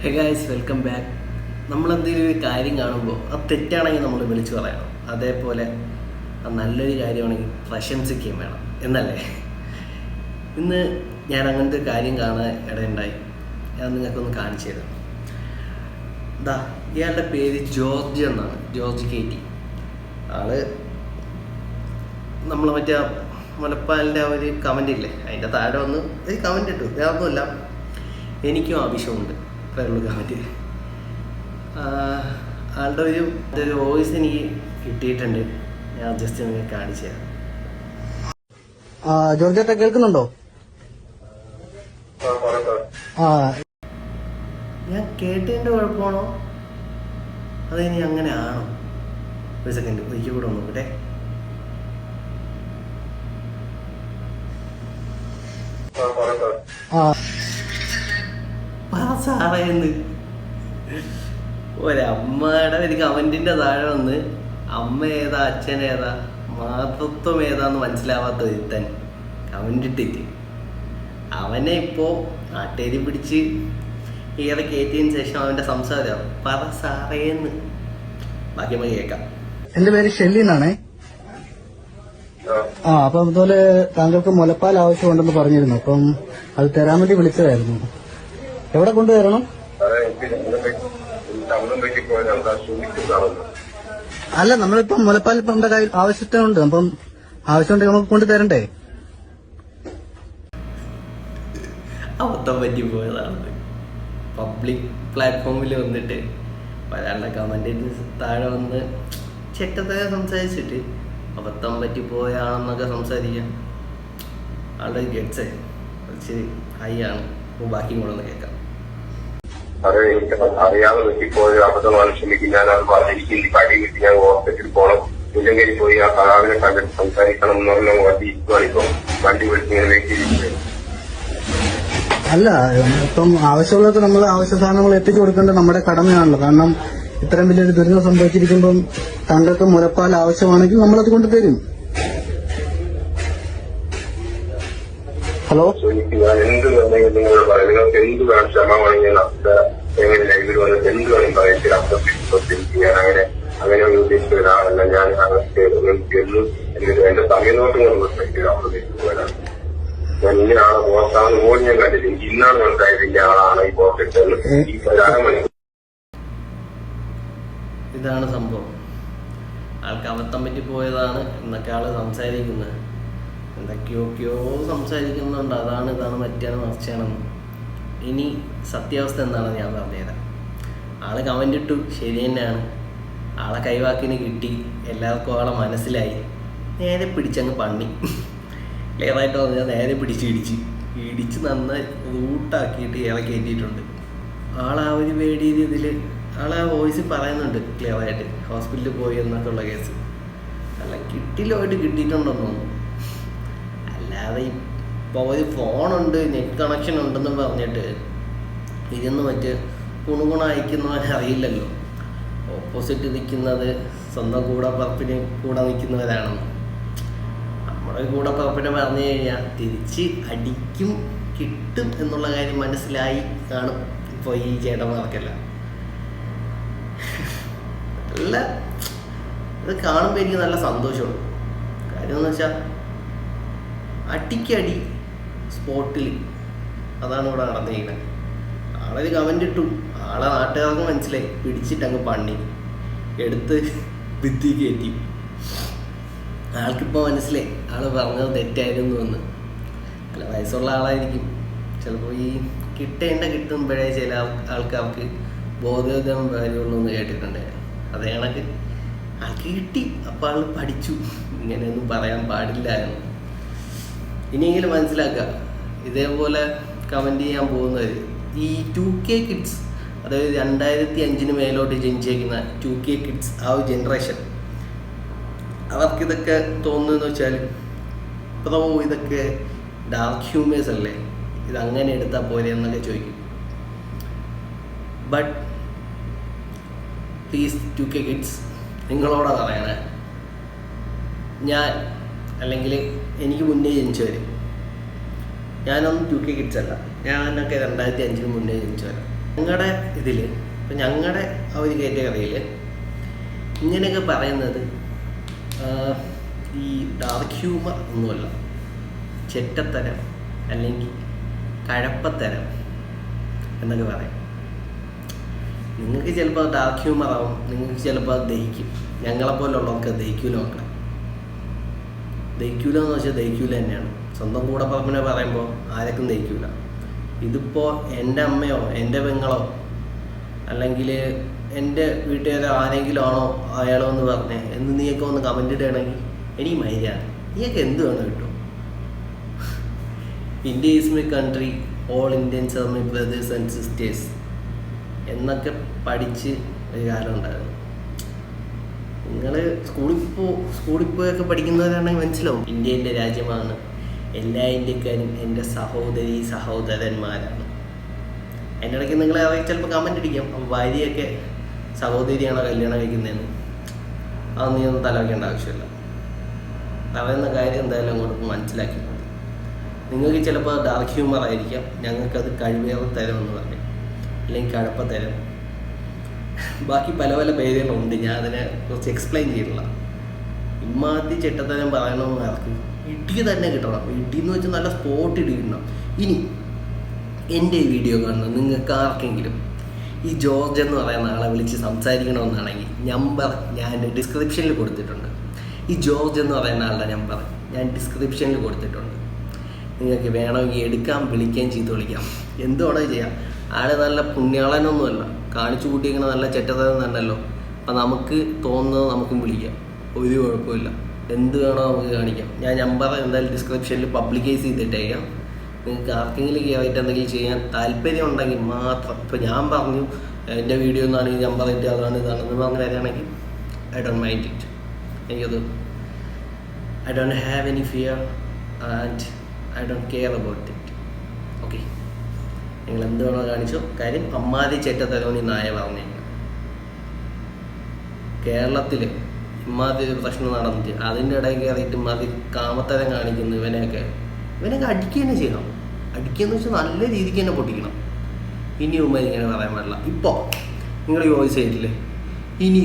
Hey guys, welcome back. നമ്മളെന്തെങ്കിലും ഒരു കാര്യം കാണുമ്പോൾ അത് തെറ്റാണെങ്കിൽ നമ്മൾ വിളിച്ചു പറയണം. അതേപോലെ അത് നല്ലൊരു കാര്യമാണെങ്കിൽ പ്രശംസിക്കുകയും വേണം എന്നല്ലേ. ഇന്ന് ഞാൻ അങ്ങനത്തെ ഒരു കാര്യം കാണാൻ ഇടയുണ്ടായി. ഞാൻ നിങ്ങൾക്കൊന്ന് കാണിച്ചു തരാം. ഇയാളുടെ പേര് ജോർജ് എന്നാണ്, ജോർജ് KT. ആള് നമ്മൾ മറ്റേ മുലപ്പാലിൻ്റെ ആ ഒരു കമൻ്റ് ഇല്ലേ, അതിൻ്റെ താഴെ വന്ന് ഒരു കമൻ്റ് ഇട്ടു. വേറൊന്നുമില്ല, എനിക്കും ആവശ്യമുണ്ട്, അത്രയുള്ളൂ കമൻറ്റ്. ആളുടെ ഒരു വോയിസ് എനിക്ക് കിട്ടിയിട്ടുണ്ട്, ഞാൻ ജസ്റ്റ് നിങ്ങൾക്ക് കാണിച്ചു തരാം. ജോർജേട്ട കേൾക്കുന്നുണ്ടോ? ഞാൻ കേട്ടതിൻ്റെ കുഴപ്പമാണോ അതിനി അങ്ങനെ ആണോ? ഒരു സെക്കൻഡ്, ഒരിക്കൽ കൂടെ ഒന്ന് നോക്കട്ടെ. സാറേന്ന് ഒരമ്മയുടെ ഒരു കമന്റിന്റെ താഴെ വന്ന് അമ്മ ഏതാ അച്ഛൻ ഏതാ മാതൃത്വം ഏതാന്ന് മനസ്സിലാവാത്ത ഒരുത്തൻ കമന്റ് ഇട്ടിട്ട് അവനെ ഇപ്പോ നാട്ടേരി പിടിച്ച് ഏറെ കയറ്റിയതിന് ശേഷം അവന്റെ സംസാരം പറ സാറേന്ന്. ബാക്കി നമ്മൾ കേൾക്കാം. എന്റെ പേര് ഷെല്ലി എന്നാണേ. അപ്പം അതുപോലെ താങ്കൾക്ക് മുലപ്പാൽ ആവശ്യമുണ്ടെന്ന് പറഞ്ഞിരുന്നു. അപ്പം അത് തരാൻ വേണ്ടി വിളിച്ചതായിരുന്നു. എവിടെ കൊണ്ടുവരണം? അല്ല, നമ്മളിപ്പം മുലപ്പാൽ ഇപ്പം നമ്മുടെ കയ്യിൽ ആവശ്യത്തിനുണ്ട്. അപ്പം ആവശ്യമുണ്ടെങ്കിൽ നമുക്ക് കൊണ്ടു തരണ്ടേ? അബദ്ധം പറ്റിപ്പോയതാണ്. പബ്ലിക് പ്ലാറ്റ്ഫോമിൽ വന്നിട്ട് ഒരാളുടെ കമന്റിന് താഴെ വന്ന് ചെറ്റത്തെ സംസാരിച്ചിട്ട് അബദ്ധം പറ്റിപ്പോയാണെന്നൊക്കെ സംസാരിക്കാം. ആളുടെ ഗെറ്റ്സ് കുറച്ച് ഹൈ ആണ്. ബാക്കിയും കൂടെ ഒന്ന് കേൾക്കാം. എനിക്ക് അറിയാതെ പറ്റിപ്പോയ അബദ്ധമാണ്, ക്ഷമിക്കും. ഞാൻ അത് എനിക്ക് ഈ കാര്യം കിട്ടി, ഞാൻ ഹോസ്പിറ്റലിൽ പോകണം, ഇല്ലെങ്കിൽ പോയി ആ കലാവിനെ കണ്ടിട്ട് സംസാരിക്കണം എന്ന് പറഞ്ഞ വണ്ടി ഇരിക്കുവാണിപ്പം. വണ്ടി വിളിച്ചിങ്ങനെ വെച്ചിരിക്കുന്നത്. അല്ല, ഇപ്പം ആവശ്യമുള്ളത് നമ്മൾ ആവശ്യ സാധനങ്ങൾ എത്തിച്ചു കൊടുക്കേണ്ടത് നമ്മുടെ കടമയാണല്ലോ. കാരണം ഇത്രയും വലിയൊരു ദുരിതം സംഭവിച്ചിരിക്കുമ്പം താങ്കൾക്ക് മുലപ്പാൽ ആവശ്യമാണെങ്കിൽ നമ്മളത് കൊണ്ട് തരും. ഹലോ, ഞാൻ എന്ത് വേണമെങ്കിൽ നിങ്ങളോട് പറയാം. നിങ്ങൾക്ക് എന്ത് വേണം, ക്ഷമമാണെങ്കിൽ എങ്ങനെ ലൈവിൽ വന്നിട്ട് എന്ത് വേണം പറയാം. അർത്ഥം ഞാൻ അങ്ങനെ ഉദ്ദേശിച്ച ഒരാളല്ല. ഞാൻ എന്റെ സമയം നോട്ട് കൊണ്ട് റെസ്പെക്ട് ചെയ്ത് ഉദ്ദേശിച്ചതാണ്. ഞാൻ ഇന്ന ആളെ പോകാന്ന് പോലും ഞാൻ കണ്ടില്ല. എനിക്ക് ഇന്നാണ് മനസ്സിലായത് ഇന്ന ആളാണ് ഈ പോക്കറ്റ് ഈ അരമണിക്കൂർ. ഇതാണ് സംഭവം. ആൾക്ക് അബദ്ധം പറ്റി പോയതാണ് എന്നൊക്കെ ആള് സംസാരിക്കുന്നത്. എന്തൊക്കെയൊക്കെയോ സംസാരിക്കുന്നുണ്ട്. ഇതാണ് മറ്റാണ് മറിച്ചാണെന്ന്. ഇനി സത്യാവസ്ഥ എന്താണെന്ന് ഞാൻ പറഞ്ഞുതരാം. ആള് കമന്റ് ഇട്ടു, ശരി തന്നെയാണ്. ആളെ കൈവാക്കിന് കിട്ടി, എല്ലാവർക്കും ആളെ മനസ്സിലായി. നേരെ പിടിച്ചങ്ങ് പണി. ക്ലിയറായിട്ട് പറഞ്ഞാൽ നേരെ ഇടിച്ച് നന്നായി റൂട്ടാക്കിയിട്ട് ഇയാളെ കയറ്റിയിട്ടുണ്ട്. ആളാ ഒരു പേടി ഇതിൽ ആളാ വോയിസ് പറയുന്നുണ്ട് ക്ലിയറായിട്ട്, ഹോസ്പിറ്റലിൽ പോയി എന്നൊക്കെ ഉള്ള കേസ്. അല്ല, കിട്ടിയിട്ടുണ്ടെന്ന് തോന്നുന്നു. അല്ലാതെ ഇപ്പോൾ ഒരു ഫോണുണ്ട്, നെറ്റ് കണക്ഷൻ ഉണ്ടെന്ന് പറഞ്ഞിട്ട് ഇരുന്ന് മറ്റ് കുണുകുണ അയക്കുന്നവരെ അറിയില്ലല്ലോ ഓപ്പോസിറ്റ് നിൽക്കുന്നത് സ്വന്തം കൂടെ നിൽക്കുന്നവരാണെന്ന്. നമ്മുടെ കൂടപ്പറപ്പിനെ പറഞ്ഞു കഴിഞ്ഞാൽ തിരിച്ച് അടിക്കും, കിട്ടും എന്നുള്ള കാര്യം മനസ്സിലായി കാണും ഇപ്പോൾ ഈ ചേട്ടന്മാർക്കെല്ലാം. നല്ല ഇത് കാണുമ്പോൾ എനിക്ക് നല്ല സന്തോഷമുണ്ട്. കാര്യം എന്ന് വെച്ചാൽ അടിക്കടി സ്പോട്ടിൽ അതാണ് ഇവിടെ നടന്നിരിക്കുന്നത്. ആളൊരു കമന്റ് ഇട്ടു, ആളെ നാട്ടുകാർക്ക് മനസ്സിലായി, പിടിച്ചിട്ട് അങ്ങ് പണി എടുത്ത് ഭിത്തി കയറ്റി. ആൾക്കിപ്പോൾ മനസ്സിലായി ആള് പറഞ്ഞത് തെറ്റായിരുന്നു എന്ന്. അല്ല, വയസ്സുള്ള ആളായിരിക്കും ചിലപ്പോൾ. ഈ കിട്ടുമ്പോഴേ ചില ആൾക്കാർക്ക് ബോധോദയം കാര്യമുള്ളൂ എന്ന് കേട്ടിട്ടുണ്ട്. അതേ കണക്ക് ആൾക്ക് കിട്ടി, അപ്പോൾ ആൾ പഠിച്ചു ഇങ്ങനെയൊന്നും പറയാൻ പാടില്ലായിരുന്നു. ഇനിയെങ്കിലും മനസ്സിലാക്കുക. ഇതേപോലെ കമന്റ് ചെയ്യാൻ പോകുന്നവർ ഈ 2K കിഡ്സ്, അതായത് 2005 മേലോട്ട് ജനിച്ചേക്കുന്ന 2K കിഡ്സ്, ആ ഒരു ജനറേഷൻ, അവർക്കിതൊക്കെ തോന്നുന്നതെന്ന് വെച്ചാൽ ഇതൊക്കെ ഡാർക്ക് ഹ്യൂമേഴ്സ് അല്ലേ, ഇതങ്ങനെ എടുത്താൽ പോലെ എന്നൊക്കെ ചോദിക്കും. ബട്ട് പ്ലീസ് 2K കിഡ്സ്, നിങ്ങളോടാണ് പറയണേ. ഞാൻ അല്ലെങ്കിൽ എനിക്ക് മുന്നേ ജനിച്ചവർ, ഞാനൊന്നും 2K കിഡ്സ് അല്ല, ഞാനൊക്കെ 2005 മുന്നേ ജനിച്ചവരാണ്. ഞങ്ങളുടെ ഇതിൽ ഇപ്പം ഞങ്ങളുടെ ആ ഒരു കാറ്റഗറിയിൽ ഇങ്ങനെയൊക്കെ പറയുന്നത് ഈ ഡാർക്ക് ഹ്യൂമർ ഒന്നുമല്ല, ചെറ്റത്തരം അല്ലെങ്കിൽ കഴപ്പത്തരം എന്നൊക്കെ പറയും. നിങ്ങൾക്ക് ചിലപ്പോൾ ഡാർക്ക് ഹ്യൂമർ ആവും, നിങ്ങൾക്ക് ചിലപ്പോൾ അത് ദഹിക്കും. ഞങ്ങളെപ്പോലുള്ളവർക്ക് ദഹിക്കൂല മക്കളെ. ദഹിക്കൂല എന്ന് വെച്ചാൽ ദഹിക്കൂല തന്നെയാണ്. സ്വന്തം കൂടപ്പറപ്പിനെ പറയുമ്പോൾ ആരൊക്കെ ദഹിക്കൂല. ഇതിപ്പോൾ എൻ്റെ അമ്മയോ എൻ്റെ പെങ്ങളോ അല്ലെങ്കിൽ എൻ്റെ വീട്ടുകാരോ ആരെങ്കിലും ആണോ അയാളോ എന്ന് പറഞ്ഞേ എന്ന് നീയൊക്കെ ഒന്ന് കമൻ്റ് ഇടുകയാണെങ്കിൽ എനിക്ക് മൈരാണ്. നീയൊക്കെ എന്ത് വേണം കിട്ടും. India is my country, all Indians are my brothers and sisters എന്നൊക്കെ പഠിച്ച് ഒരു കാലം ഉണ്ടായിരുന്നു. നിങ്ങൾ സ്കൂളിൽ പോയൊക്കെ പഠിക്കുന്നവരാണെങ്കിൽ മനസ്സിലാവും ഇന്ത്യ എൻ്റെ രാജ്യമാണ്, എല്ലാ ഇന്ത്യക്കാരും എൻ്റെ സഹോദരി സഹോദരന്മാരാണ്. അതിൻ്റെ ഇടയ്ക്ക് നിങ്ങളെ ചിലപ്പോൾ കമൻ്റ് അടിക്കാം, ഭാര്യയൊക്കെ സഹോദരിയാണോ കല്യാണം കഴിക്കുന്നതെന്ന്. അത് നീ ഒന്നും തലവയ്ക്കേണ്ട ആവശ്യമില്ല. പറയുന്ന കാര്യം എന്തായാലും അങ്ങോട്ട് മനസ്സിലാക്കി മതി. നിങ്ങൾക്ക് ചിലപ്പോൾ ഡാർക്ക് ഹ്യൂമർ ആയിരിക്കാം, ഞങ്ങൾക്കത് കഴിവേറെ തരം എന്ന് പറയും, അല്ലെങ്കിൽ കഴപ്പത്തരം, ബാക്കി പല പല പേരുകളുണ്ട്. ഞാൻ അതിനെ കുറച്ച് എക്സ്പ്ലെയിൻ ചെയ്തില്ല. ഇമ്മാതി ചെട്ടത്തരം പറയണമെന്ന് ആർക്ക് ഇടി തന്നെ കിട്ടണം. ഇടി എന്ന് വെച്ചാൽ നല്ല സ്പോട്ട് ഇടി കിട്ടണം. ഇനി എൻ്റെ ഈ വീഡിയോ കാണുന്നത് നിങ്ങൾക്ക് ആർക്കെങ്കിലും ഈ ജോർജ് എന്ന് പറയുന്ന ആളെ വിളിച്ച് സംസാരിക്കണമെന്നാണെങ്കിൽ നമ്പർ ഞാൻ ഡിസ്ക്രിപ്ഷനിൽ കൊടുത്തിട്ടുണ്ട്. ഈ ജോർജ് എന്ന് പറയുന്ന ആളുടെ നമ്പർ ഞാൻ ഡിസ്ക്രിപ്ഷനിൽ കൊടുത്തിട്ടുണ്ട്. നിങ്ങൾക്ക് വേണമെങ്കിൽ എടുക്കാം, വിളിക്കുകയും ചെയ്ത് വിളിക്കാം, എന്തുവേണോ ചെയ്യാം. ആൾ നല്ല പുണ്യാളനൊന്നുമല്ല, കാണിച്ചു കൂട്ടിയിരിക്കുന്ന നല്ല ചെറ്റത്തരം തന്നെയല്ലോ. അപ്പം നമുക്ക് തോന്നുന്നത് നമുക്കും വിളിക്കാം, ഒരു കുഴപ്പമില്ല. എന്ത് വേണോ നമുക്ക് കാണിക്കാം. ഞാൻ നമ്പർ എന്തായാലും ഡിസ്ക്രിപ്ഷനിൽ പബ്ലിക്കൈസ് ചെയ്തിട്ടേക്കാം. നിങ്ങൾക്ക് ആർക്കെങ്കിലും കയറിയിട്ട് എന്തെങ്കിലും ചെയ്യാൻ താല്പര്യം ഉണ്ടെങ്കിൽ മാത്രം. ഇപ്പോൾ ഞാൻ പറഞ്ഞു എൻ്റെ വീഡിയോ എന്നാണ് ഈ നമ്പർ ഇട്ട് അതാണ് ഇതാണെന്ന് പറഞ്ഞ് വരികയാണെങ്കിൽ ഐ ഡോണ്ട് മൈൻഡ് ഇറ്റ്. എനിക്കത് I don't have any fear and I don't care about it. Okay, നിങ്ങൾ എന്ത് വേണോ കാണിച്ചോ. കാര്യം അമ്മാതി ചെറ്റത്തരോണി നായ പറഞ്ഞേക്കണം. കേരളത്തിൽ ഇമ്മാതി ഒരു പ്രശ്നം നടന്നിട്ട് അതിൻ്റെ ഇടയിൽ കയറിയിട്ട് ഇമ്മാതി കാമത്തരം കാണിക്കുന്നു. ഇവനെയൊക്കെ അടിക്കുക തന്നെ ചെയ്യണം. അടിക്കുകയെന്ന് വെച്ചാൽ നല്ല രീതിക്ക് തന്നെ പൊട്ടിക്കണം. ഇനി ഇങ്ങനെ പറയാൻ പാടില്ല. ഇപ്പോൾ നിങ്ങൾ ഈ വോയിസ് ചെയ്തിട്ടില്ലേ, ഇനി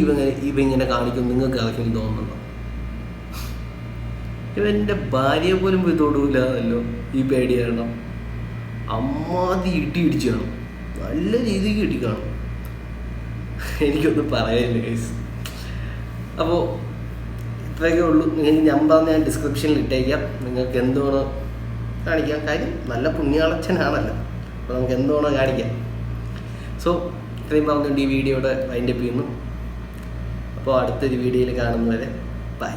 ഇവങ്ങനെ കാണിക്കും നിങ്ങൾക്ക് ആർക്കും തോന്നുന്നുണ്ടോ? ഇവൻ്റെ ഭാര്യയെ പോലും പോയി തൊടൂലല്ലോ ഈ പേടി കാരണം. അമ്മാതി ഇടിച്ചു കാണും, നല്ല രീതിക്ക് ഇടി കാണും. എനിക്കൊന്നും പറയാനില്ല ഗൈസ്. അപ്പോൾ ഇത്രയൊക്കെ ഉള്ളൂ. നിങ്ങൾക്ക് നമ്പർ ഞാൻ ഡിസ്ക്രിപ്ഷനിൽ ഇട്ടേക്കാം. നിങ്ങൾക്ക് എന്ത് വേണോ കാണിക്കാം. കാര്യം നല്ല പുണ്യാളച്ചനാണല്ലോ, അപ്പോൾ നമുക്ക് എന്ത് വേണോ കാണിക്കാം. സോ ഇത്രയും പറഞ്ഞുകൊണ്ട് ഈ വീഡിയോയുടെ വൈൻഡപ്പ് ചെയ്യുന്നു. അപ്പോൾ അടുത്തൊരു വീഡിയോയിൽ കാണുന്നവരെ ബൈ.